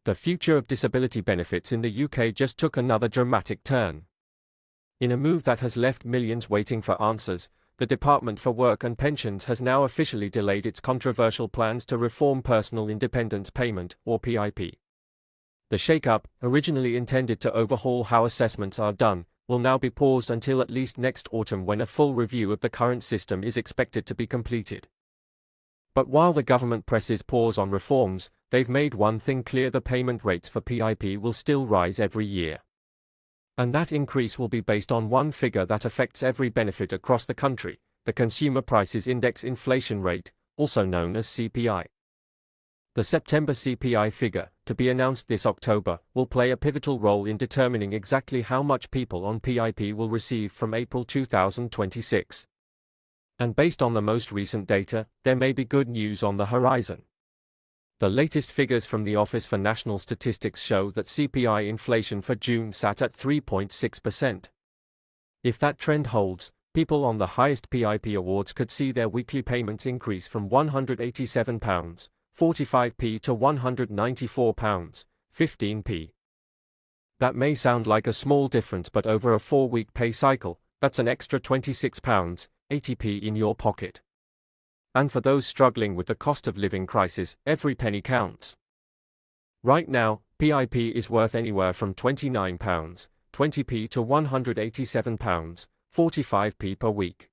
The future of disability benefits in the UK just took another dramatic turn. In a move that has left millions waiting for answers, the Department for Work and Pensions has now officially delayed its controversial plans to reform Personal Independence Payment, or PIP. The shake-up, originally intended to overhaul how assessments are done, will now be paused until at least next autumn, when a full review of the current system is expected to be completed. But while the government presses pause on reforms, they've made one thing clear: the payment rates for PIP will still rise every year. And that increase will be based on one figure that affects every benefit across the country: the Consumer Prices Index inflation rate, also known as CPI. The September CPI figure, to be announced this October, will play a pivotal role in determining exactly how much people on PIP will receive from April 2026. And based on the most recent data, there may be good news on the horizon. The latest figures from the Office for National Statistics show that CPI inflation for June sat at 3.6%. If that trend holds, people on the highest PIP awards could see their weekly payments increase from £187.45 to £194.15. That may sound like a small difference, but over a 4-week pay cycle, that's an extra £26.80 in your pocket. And for those struggling with the cost of living crisis, every penny counts. Right now, PIP is worth anywhere from £29.20 to £187.45 per week.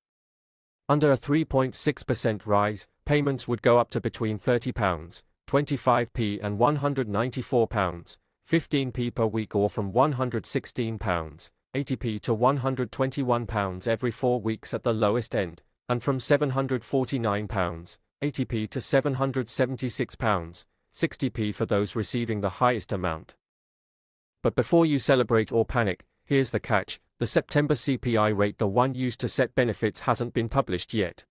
Under a 3.6% rise, payments would go up to between £30.25 and £194.15 per week, or from £116.80 to £121 every 4 weeks at the lowest end, and from £749.80 to £776.60 for those receiving the highest amount. But before you celebrate or panic, here's the catch: the September CPI rate, the one used to set benefits, hasn't been published yet.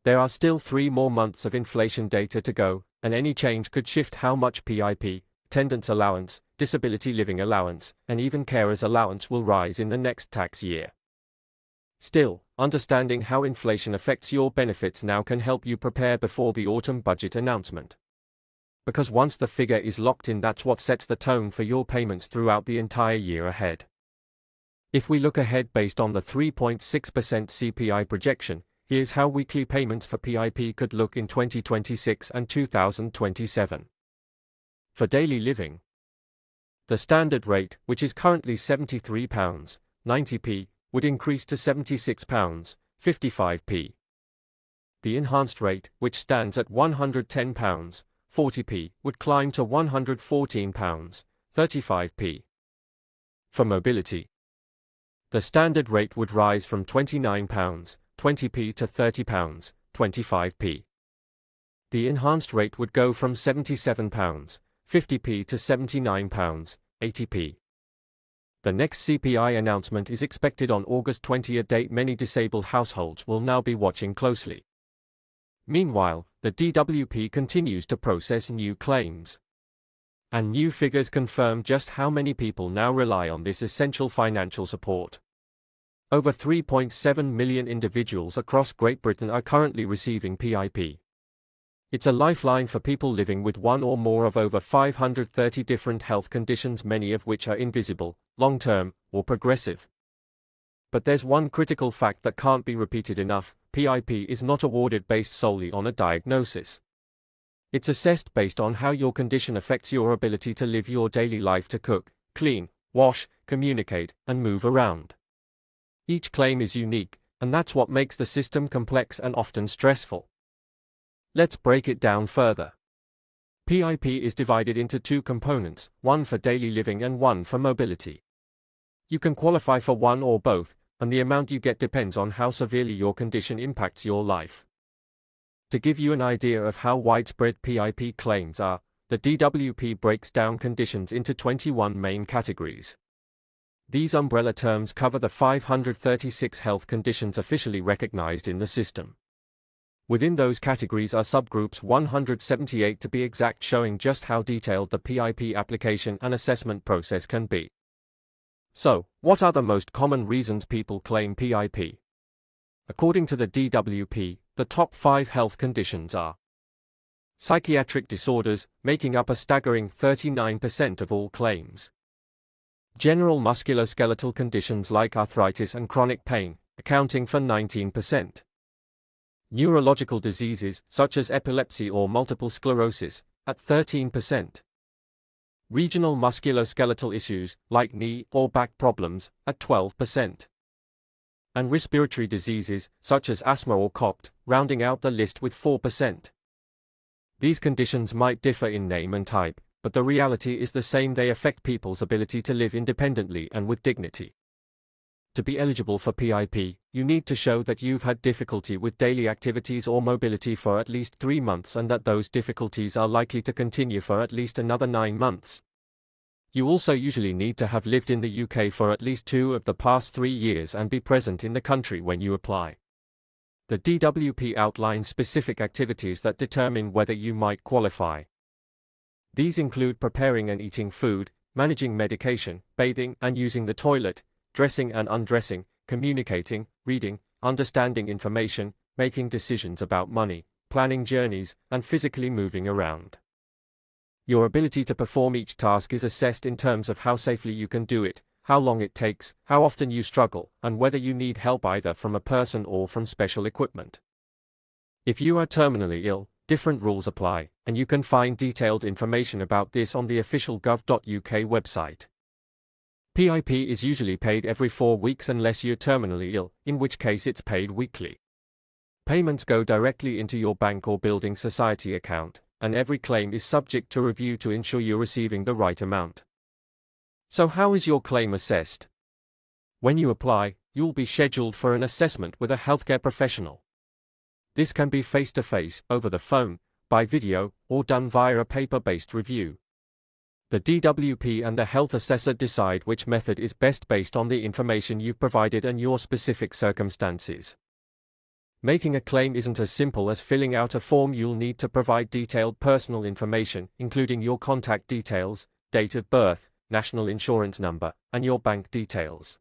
There are still 3 more months of inflation data to go, and any change could shift how much PIP, attendance allowance, disability living allowance, and even carers allowance will rise in the next tax year. Still, understanding how inflation affects your benefits now can help you prepare before the autumn budget announcement. Because once the figure is locked in, that's what sets the tone for your payments throughout the entire year ahead. If we look ahead based on the 3.6% CPI projection, here's how weekly payments for PIP could look in 2026 and 2027. For daily living, the standard rate, which is currently £73.90, would increase to £76.55. The enhanced rate, which stands at £110.40, would climb to £114.35. For mobility, the standard rate would rise from £29.20 to £30.25. The enhanced rate would go from £77.50 to £79.80. The next CPI announcement is expected on August 20, a date many disabled households will now be watching closely. Meanwhile, the DWP continues to process new claims. And new figures confirm just how many people now rely on this essential financial support. Over 3.7 million individuals across Great Britain are currently receiving PIP. It's a lifeline for people living with one or more of over 530 different health conditions, many of which are invisible, long-term, or progressive. But there's one critical fact that can't be repeated enough: PIP is not awarded based solely on a diagnosis. It's assessed based on how your condition affects your ability to live your daily life, to cook, clean, wash, communicate, and move around. Each claim is unique, and that's what makes the system complex and often stressful. Let's break it down further. PIP is divided into 2 components, one for daily living and one for mobility. You can qualify for one or both, and the amount you get depends on how severely your condition impacts your life. To give you an idea of how widespread PIP claims are, the DWP breaks down conditions into 21 main categories. These umbrella terms cover the 536 health conditions officially recognized in the system. Within those categories are subgroups, 178 to be exact, showing just how detailed the PIP application and assessment process can be. So, what are the most common reasons people claim PIP? According to the DWP, the top 5 health conditions are Psychiatric disorders, making up a staggering 39% of all claims. General musculoskeletal conditions like arthritis and chronic pain, accounting for 19%. Neurological diseases, such as epilepsy or multiple sclerosis, at 13%. Regional musculoskeletal issues, like knee or back problems, at 12%. And respiratory diseases, such as asthma or COPD, rounding out the list with 4%. These conditions might differ in name and type, but the reality is the same: they affect people's ability to live independently and with dignity. To be eligible for PIP, you need to show that you've had difficulty with daily activities or mobility for at least 3 months and that those difficulties are likely to continue for at least another 9 months. You also usually need to have lived in the UK for at least 2 of the past 3 years and be present in the country when you apply. The DWP outlines specific activities that determine whether you might qualify. These include preparing and eating food, managing medication, bathing and using the toilet, dressing and undressing, communicating, reading, understanding information, making decisions about money, planning journeys, and physically moving around. Your ability to perform each task is assessed in terms of how safely you can do it, how long it takes, how often you struggle, and whether you need help either from a person or from special equipment. If you are terminally ill, different rules apply, and you can find detailed information about this on the official gov.uk website. PIP is usually paid every 4 weeks unless you're terminally ill, in which case it's paid weekly. Payments go directly into your bank or building society account, and every claim is subject to review to ensure you're receiving the right amount. So how is your claim assessed? When you apply, you'll be scheduled for an assessment with a healthcare professional. This can be face-to-face, over the phone, by video, or done via a paper-based review. The DWP and the health assessor decide which method is best based on the information you've provided and your specific circumstances. Making a claim isn't as simple as filling out a form. You'll need to provide detailed personal information, including your contact details, date of birth, national insurance number, and your bank details.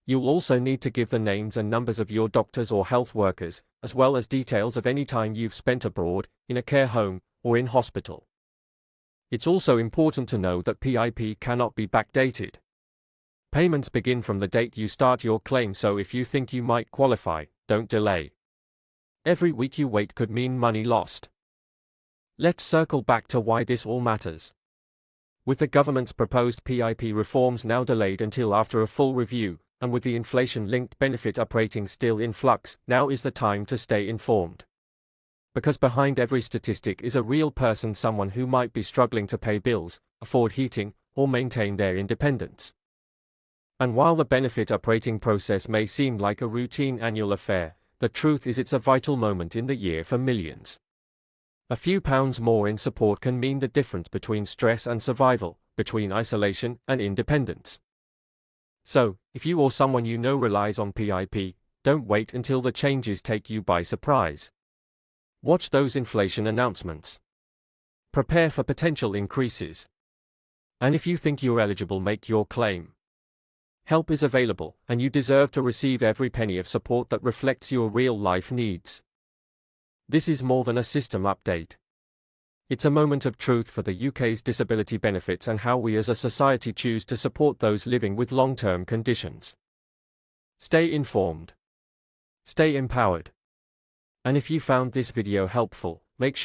You'll also need to give the names and numbers of your doctors or health workers, as well as details of any time you've spent abroad, in a care home, or in hospital. It's also important to know that PIP cannot be backdated. Payments begin from the date you start your claim, so if you think you might qualify, don't delay. Every week you wait could mean money lost. Let's circle back to why this all matters. With the government's proposed PIP reforms now delayed until after a full review, and with the inflation-linked benefit uprating still in flux, now is the time to stay informed. Because behind every statistic is a real person, someone who might be struggling to pay bills, afford heating, or maintain their independence. And while the benefit uprating process may seem like a routine annual affair, the truth is it's a vital moment in the year for millions. A few pounds more in support can mean the difference between stress and survival, between isolation and independence. So, if you or someone you know relies on PIP, don't wait until the changes take you by surprise. Watch those inflation announcements. Prepare for potential increases. And if you think you're eligible, make your claim. Help is available, and you deserve to receive every penny of support that reflects your real-life needs. This is more than a system update. It's a moment of truth for the UK's disability benefits and how we as a society choose to support those living with long-term conditions. Stay informed. Stay empowered. And if you found this video helpful, make sure